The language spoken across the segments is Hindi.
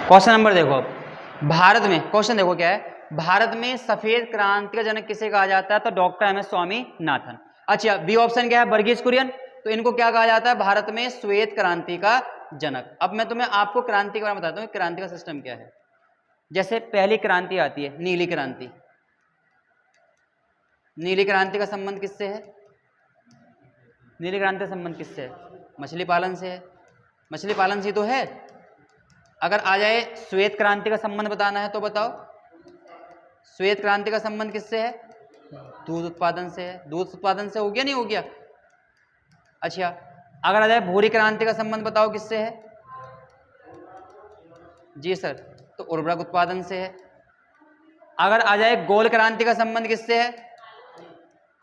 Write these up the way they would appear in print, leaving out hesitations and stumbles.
क्वेश्चन नंबर देखो अब, भारत में क्वेश्चन देखो क्या है, भारत में सफेद क्रांति का जनक किसे कहा जाता है? तो डॉक्टर एम एस स्वामीनाथन। अच्छा, बी ऑप्शन क्या है? वर्गीज कुरियन। तो इनको क्या कहा जाता है भारत में? श्वेत क्रांति का जनक। अब मैं तुम्हें आपको क्रांति के बारे में बताता हूँ, क्रांति का सिस्टम क्या है। जैसे पहली क्रांति आती है नीली क्रांति। नीली क्रांति का संबंध किससे है? नीली क्रांति का संबंध किससे है? मछली पालन से है। मछली पालन से तो है। अगर आ जाए श्वेत क्रांति का संबंध बताना है तो बताओ, श्वेत क्रांति का संबंध किससे है? दूध उत्पादन से है। दूध उत्पादन से हो गया नहीं हो गया? अच्छा, अगर आ जाए भूरी क्रांति का संबंध बताओ किससे है? जी सर, तो उर्वरक उत्पादन से है। अगर आ जाए गोल क्रांति का संबंध किससे है?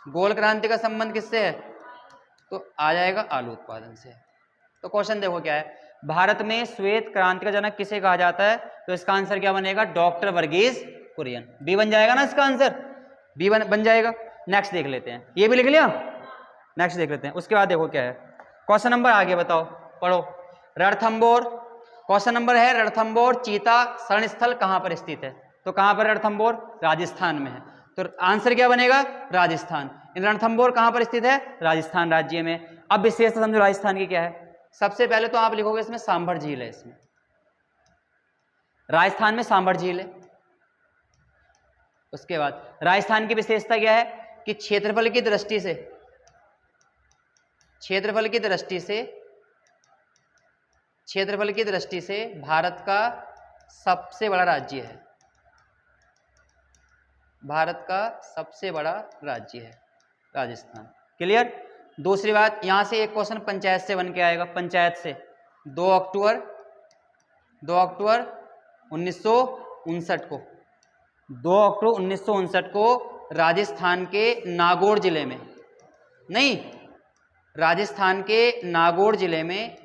गोल क्रांति का संबंध किससे है? तो आ जाएगा आलू उत्पादन से। तो क्वेश्चन देखो क्या है, भारत में श्वेत क्रांति का जनक किसे कहा जाता है? तो इसका आंसर क्या बनेगा? डॉक्टर वर्गीज कुरियन। बी बन जाएगा ना इसका आंसर, बी बन जाएगा। नेक्स्ट देख लेते हैं, ये भी लिख लिया, नेक्स्ट देख लेते हैं। उसके बाद देखो क्या है, क्वेश्चन नंबर आगे बताओ, पढ़ो। रणथंबोर, क्वेश्चन नंबर है रणथंबोर चीता शरण स्थल कहां पर स्थित है? तो कहां पर रणथंबोर? राजस्थान में है। तो आंसर क्या बनेगा? राजस्थान। रणथंबोर कहां पर स्थित है? राजस्थान राज्य में। अब विशेषता समझो राजस्थान की क्या है। सबसे पहले तो आप लिखोगे इसमें सांभर झील है। इसमें राजस्थान में सांभर झील है। उसके बाद राजस्थान की विशेषता क्या है कि क्षेत्रफल की दृष्टि से, क्षेत्रफल की दृष्टि से, क्षेत्रफल की दृष्टि से भारत का सबसे बड़ा राज्य है। भारत का सबसे बड़ा राज्य है राजस्थान। क्लियर? दूसरी बात, यहां से एक क्वेश्चन पंचायत से बन के आएगा। पंचायत से 2 अक्टूबर 1959 को, 2 अक्टूबर 1959 को राजस्थान के नागौर जिले में, नहीं, राजस्थान के नागौर जिले में,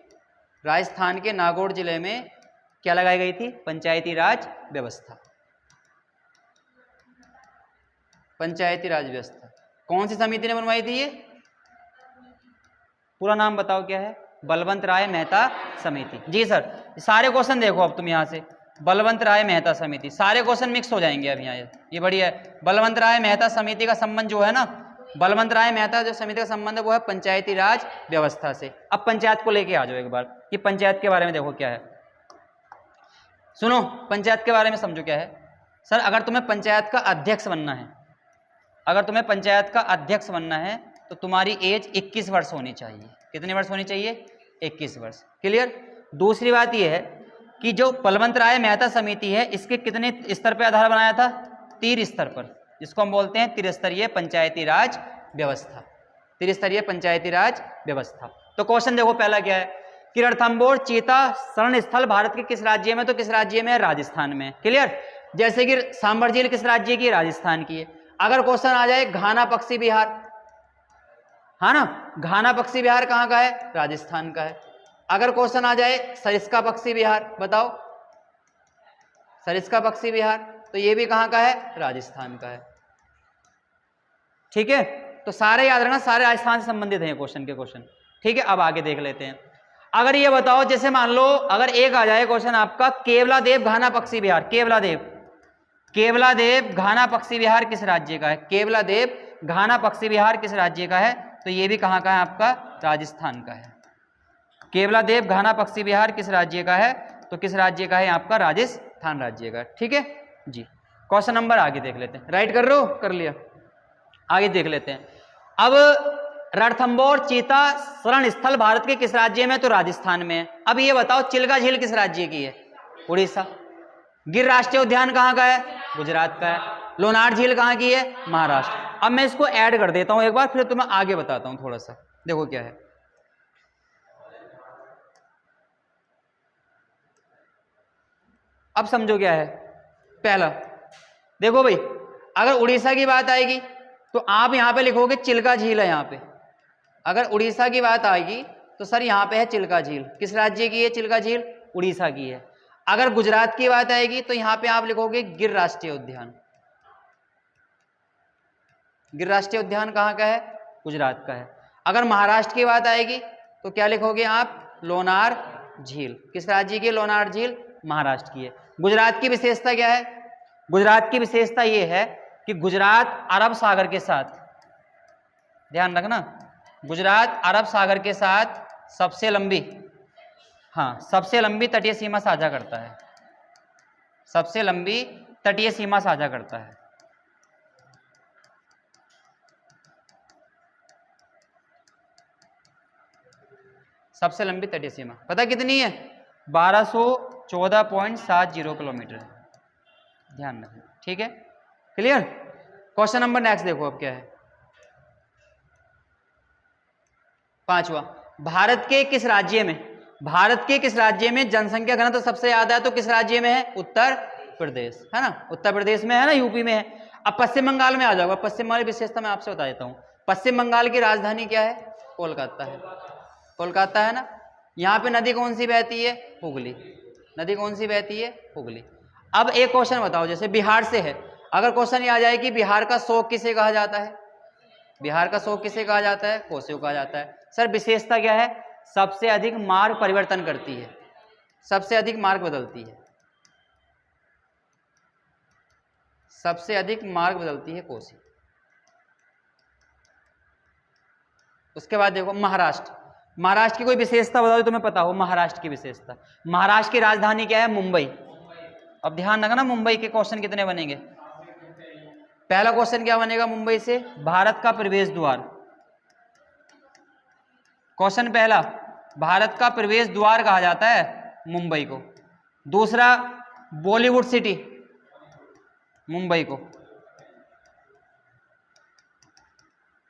राजस्थान के नागौर जिले में क्या लगाई गई थी? पंचायती राज व्यवस्था। पंचायती राज व्यवस्था कौन सी समिति ने बनवाई थी? ये पूरा नाम बताओ क्या है? बलवंत राय मेहता समिति। जी सर, सारे क्वेश्चन देखो अब तुम यहां से, बलवंत राय मेहता समिति, सारे क्वेश्चन मिक्स हो जाएंगे अब यहाँ। ये बढ़िया है। बलवंत राय मेहता समिति का संबंध जो है ना, बलवंत राय मेहता जो समिति का संबंध है वो है पंचायती राज व्यवस्था से। अब पंचायत को लेके आ जाओ एक बार, कि पंचायत के बारे में देखो क्या है। सुनो, पंचायत के बारे में समझो क्या है। सर, अगर तुम्हें पंचायत का अध्यक्ष बनना है, अगर तुम्हें पंचायत का अध्यक्ष बनना है तो तुम्हारी एज 21 वर्ष होनी चाहिए। कितने वर्ष होनी चाहिए? 21 वर्ष। क्लियर? दूसरी बात यह है कि जो बलवंत राय मेहता समिति है, इसके कितने स्तर पर आधार बनाया था? 3 स्तर पर, जिसको हम बोलते हैं त्रिस्तरीय पंचायती राज व्यवस्था। त्रिस्तरीय पंचायती राज व्यवस्था। तो क्वेश्चन देखो पहला क्या है कि रणथंबोर चीता शरण स्थल भारत के किस राज्य में? तो किस राज्य में है? राजस्थान में। क्लियर? जैसे कि सांभर झील किस राज्य की? राजस्थान की है। अगर क्वेश्चन आ जाए घाना पक्षी विहार, है ना, घाना पक्षी विहार कहां का है? राजस्थान का है। अगर क्वेश्चन आ जाए सरिस्का पक्षी विहार, बताओ सरिस्का पक्षी विहार, तो ये भी कहां का है? राजस्थान का है। ठीक है, तो सारे याद रखना, सारे राजस्थान से संबंधित हैं क्वेश्चन के क्वेश्चन। ठीक है, अब आगे देख लेते हैं। अगर ये बताओ, जैसे मान लो अगर एक आ जाए क्वेश्चन आपका केवलादेव घाना पक्षी विहार, केवलादेव घाना पक्षी विहार किस राज्य का है? केवलादेव घाना पक्षी विहार किस राज्य का है? तो ये भी कहां का है? आपका राजस्थान का है। केवलादेव घाना पक्षी विहार किस राज्य का है? तो किस राज्य का है? आपका राजस्थान राज्य का। ठीक है जी। क्वेश्चन नंबर आगे देख लेते हैं। राइट कर रहे हो? कर लिया। आगे देख लेते हैं। अब रणथंबोर चीता शरण स्थल भारत के किस राज्य में? तो राजस्थान में है। अब ये बताओ चिल्का झील किस राज्य की है? उड़ीसा। गिर राष्ट्रीय उद्यान कहां का है? गुजरात का है। लोनार झील कहां की है? महाराष्ट्र। अब मैं इसको ऐड कर देता हूं एक बार, फिर तुम्हें आगे बताता हूं थोड़ा सा। देखो क्या है, अब समझो क्या है। पहला देखो भाई, अगर उड़ीसा की बात आएगी तो आप यहां पे लिखोगे चिल्का झील है यहां पे। अगर उड़ीसा की बात आएगी तो सर यहां पे है चिल्का झील। किस राज्य की है चिल्का झील? उड़ीसा की है। अगर गुजरात की बात आएगी तो यहां पे आप लिखोगे गिर राष्ट्रीय उद्यान। गिर राष्ट्रीय उद्यान कहां का है? गुजरात का है। अगर महाराष्ट्र की बात आएगी तो क्या लिखोगे आप? लोनार झील। किस राज्य की? लोनार झील महाराष्ट्र की है। गुजरात की विशेषता क्या है? गुजरात की विशेषता ये है कि गुजरात अरब सागर के साथ, ध्यान रखना, गुजरात अरब सागर के साथ सबसे लंबी, हाँ, सबसे लंबी तटीय सीमा साझा करता है, सबसे लंबी तटीय सीमा साझा करता है। सबसे लंबी तटीय सीमा पता कितनी है? 1214.70 किलोमीटर है, ध्यान रखना, ठीक है, क्लियर। क्वेश्चन नंबर नेक्स्ट देखो अब क्या है, 5वां, भारत के किस राज्य में, भारत के किस राज्य में जनसंख्या घनत्व सबसे ज्यादा है? तो किस राज्य में है? उत्तर प्रदेश, है ना, उत्तर प्रदेश में है ना, यूपी में है। अब पश्चिम बंगाल में आ जाओगे, पश्चिम बंगाल की विशेषता मैं आपसे बता देता हूँ। पश्चिम बंगाल की राजधानी क्या है? कोलकाता है, कोलकाता है ना। यहाँ पे नदी कौन सी बहती है? हुगली, नदी कौन सी बहती है? हुगली। अब एक क्वेश्चन बताओ, जैसे बिहार से है, अगर क्वेश्चन ये आ जाए कि बिहार का शोक किसे कहा जाता है? बिहार का शोक किसे कहा जाता है? कोसे को कहा जाता है। सर विशेषता क्या है? सबसे अधिक मार्ग परिवर्तन करती है, सबसे अधिक मार्ग बदलती है, सबसे अधिक मार्ग बदलती है कोसी। उसके बाद देखो महाराष्ट्र, महाराष्ट्र की कोई विशेषता बताओ तुम्हें पता हो। महाराष्ट्र की विशेषता, महाराष्ट्र की राजधानी क्या है? मुंबई। अब ध्यान रखना, मुंबई के क्वेश्चन कितने बनेंगे। पहला क्वेश्चन क्या बनेगा मुंबई से? भारत का प्रवेश द्वार। क्वेश्चन पहला, भारत का प्रवेश द्वार कहा जाता है मुंबई को। दूसरा, बॉलीवुड सिटी, मुंबई को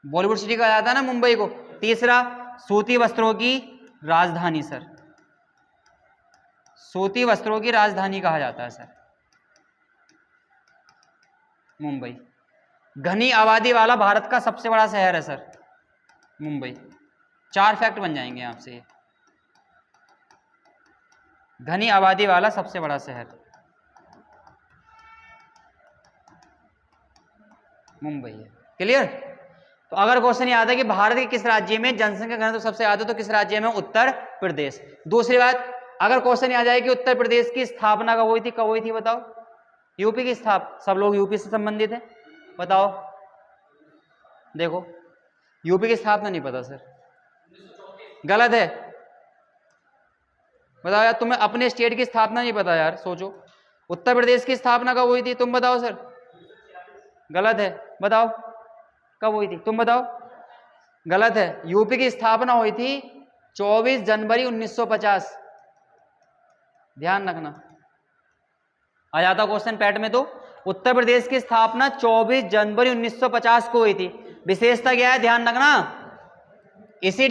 बॉलीवुड सिटी कहा जाता है ना मुंबई को। तीसरा, सूती वस्त्रों की राजधानी, सर सूती वस्त्रों की राजधानी कहा जाता है सर मुंबई। घनी आबादी वाला भारत का सबसे बड़ा शहर है सर मुंबई। 4 फैक्ट बन जाएंगे आपसे। घनी आबादी वाला सबसे बड़ा शहर मुंबई है, क्लियर। तो अगर क्वेश्चन याद है कि भारत के किस राज्य में जनसंख्या घनत्व सबसे ज्यादा, तो किस राज्य में? उत्तर प्रदेश। दूसरी बात, अगर क्वेश्चन आ जाए कि उत्तर प्रदेश की स्थापना कब हुई थी? कब हुई थी बताओ? यूपी की सब लोग यूपी से संबंधित हैं, बताओ। देखो यूपी की स्थापना नहीं पता सर, गलत है। बताओ यार, तुम्हें अपने स्टेट की स्थापना नहीं पता यार, सोचो। उत्तर प्रदेश की स्थापना कब हुई थी? तुम बताओ सर। गलत है, बताओ कब हुई थी, तुम बताओ। गलत है, यूपी की स्थापना हुई थी 24 जनवरी 1950। ध्यान रखना, आ जाता क्वेश्चन पैट में। तो उत्तर प्रदेश की स्थापना 24 जनवरी 1950 को हुई थी। विशेषता क्या है? ध्यान रखना, इसी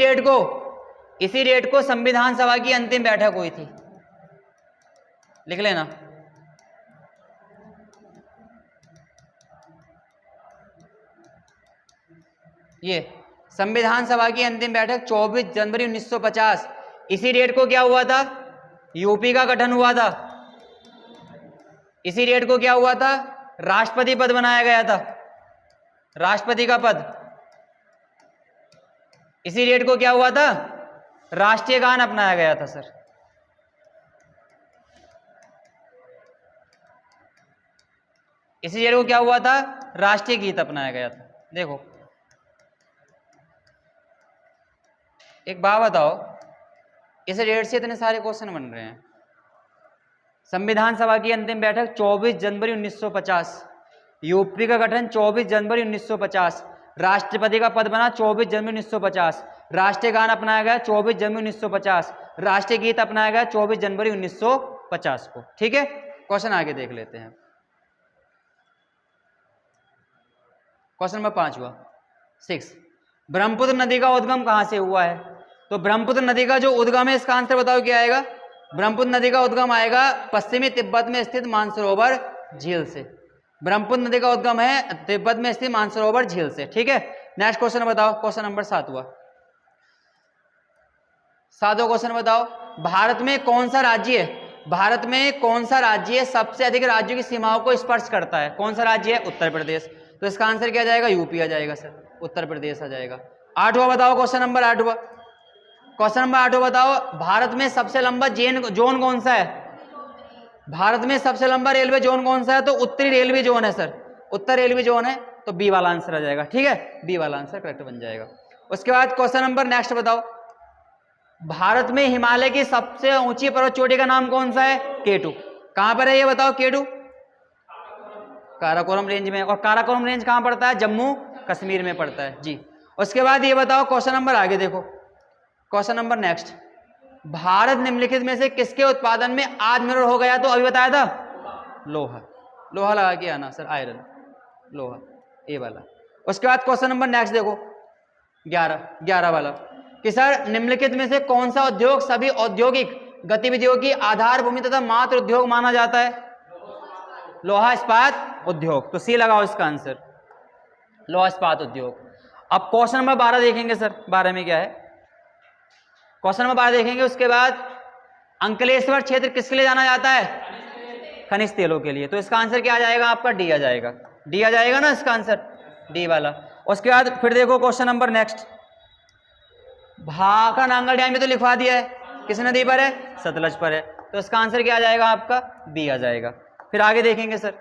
डेट को संविधान सभा की अंतिम बैठक हुई थी, लिख लेना। ये संविधान सभा की अंतिम बैठक 24 जनवरी 1950। इसी डेट को क्या हुआ था? यूपी का गठन हुआ था। इसी डेट को क्या हुआ था? राष्ट्रपति पद बनाया गया था, राष्ट्रपति का पद। इसी डेट को क्या हुआ था? राष्ट्रीय गान अपनाया गया था सर। इसी डेट को क्या हुआ था? राष्ट्रीय गीत अपनाया गया था। देखो एक बात बताओ, इस डेट से इतने सारे क्वेश्चन बन रहे हैं। संविधान सभा की अंतिम बैठक 24 जनवरी 1950, यूपी का गठन 24 जनवरी 1950, राष्ट्रपति का पद बना 24 जनवरी 1950, राष्ट्रीय गान अपनाया गया 24 जनवरी 1950, राष्ट्रीय गीत अपनाया गया 24 जनवरी 1950 को। ठीक है, क्वेश्चन आगे देख लेते हैं। क्वेश्चन नंबर 5 6, ब्रह्मपुत्र नदी का उद्गम कहां से हुआ है? तो ब्रह्मपुत्र नदी का जो उद्गम है, इसका आंसर बताओ क्या आएगा? ब्रह्मपुत्र नदी का उद्गम आएगा पश्चिमी तिब्बत में स्थित मानसरोवर झील से। ब्रह्मपुत्र नदी का उद्गम है तिब्बत में स्थित मानसरोवर झील से। ठीक है, नेक्स्ट क्वेश्चन बताओ, क्वेश्चन नंबर 7वां क्वेश्चन बताओ, भारत में कौन सा राज्य है, भारत में कौन सा राज्य सबसे अधिक राज्यों की सीमाओं को स्पर्श करता है? कौन सा राज्य है? उत्तर प्रदेश। तो इसका आंसर क्या जाएगा? यूपी आ जाएगा सर, उत्तर प्रदेश आ जाएगा। 8वां बताओ, क्वेश्चन नंबर 8वां, क्वेश्चन नंबर 8वां बताओ, भारत में सबसे लंबा जोन कौन सा है? भारत में सबसे लंबा रेलवे जोन कौन सा है? तो उत्तरी रेलवे जोन है सर, उत्तर रेलवे जोन है, तो बी वाला आंसर आ जाएगा। ठीक है, बी वाला आंसर करेक्ट बन जाएगा। उसके बाद क्वेश्चन नंबर नेक्स्ट बताओ, भारत में हिमालय की सबसे ऊंची पर्वत चोटी का नाम कौन सा है? K2। कहां पर है ये बताओ? K2 काराकोरम रेंज में, और काराकोरम रेंज कहां पड़ता है? जम्मू कश्मीर में पड़ता है जी। उसके बाद ये बताओ, क्वेश्चन नंबर आगे देखो, क्वेश्चन नंबर नेक्स्ट, भारत निम्नलिखित में से किसके उत्पादन में आत्मनिर्भर हो गया? तो अभी बताया था लोहा, लोहा लगा के आना सर, आयरन, लोहा, ए वाला। उसके बाद क्वेश्चन नंबर नेक्स्ट देखो 11 वाला, कि सर निम्नलिखित में से कौन सा उद्योग सभी औद्योगिक गतिविधियों की आधार भूमि तथा मात्र उद्योग माना जाता है? लोहा इस्पात उद्योग, तो सी लगाओ इसका आंसर, लोहा इस्पात उद्योग। अब क्वेश्चन नंबर 12 देखेंगे सर, 12 में क्या है? क्वेश्चन नंबर 12 देखेंगे। उसके बाद अंकलेश्वर क्षेत्र किसके लिए जाना जाता है? खनिज तेलों के लिए, तो इसका आंसर क्या आ जाएगा आपका? डी आ जाएगा, डी आ जाएगा ना इसका आंसर, डी वाला। उसके बाद फिर देखो question number next, Bhakra Nangal dam में तो लिखवा दिया है, किस नदी पर है? सतलज पर है, तो इसका आंसर क्या आ जाएगा आपका? बी आ जाएगा। फिर आगे देखेंगे सर,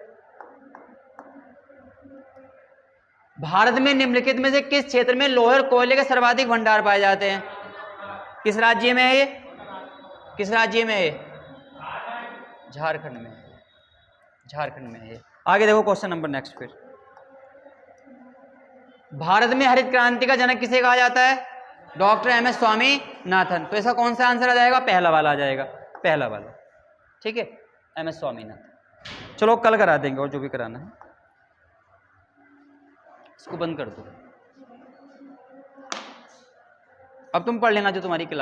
भारत में निम्नलिखित में से किस क्षेत्र में लोहे और कोयले के सर्वाधिक भंडार पाए जाते हैं? किस राज्य में है ये? किस राज्य में है? झारखंड में, झारखंड में है। आगे देखो क्वेश्चन नंबर नेक्स्ट, फिर भारत में हरित क्रांति का जनक किसे कहा जाता है? डॉक्टर एम एस स्वामीनाथन, तो इसका कौन सा आंसर आ जाएगा? पहला वाला आ जाएगा, पहला वाला। ठीक है, एम एस स्वामीनाथन। चलो कल करा देंगे, और जो भी कराना है। इसको बंद कर दो, अब तुम पढ़ लेना जो तुम्हारी क्लास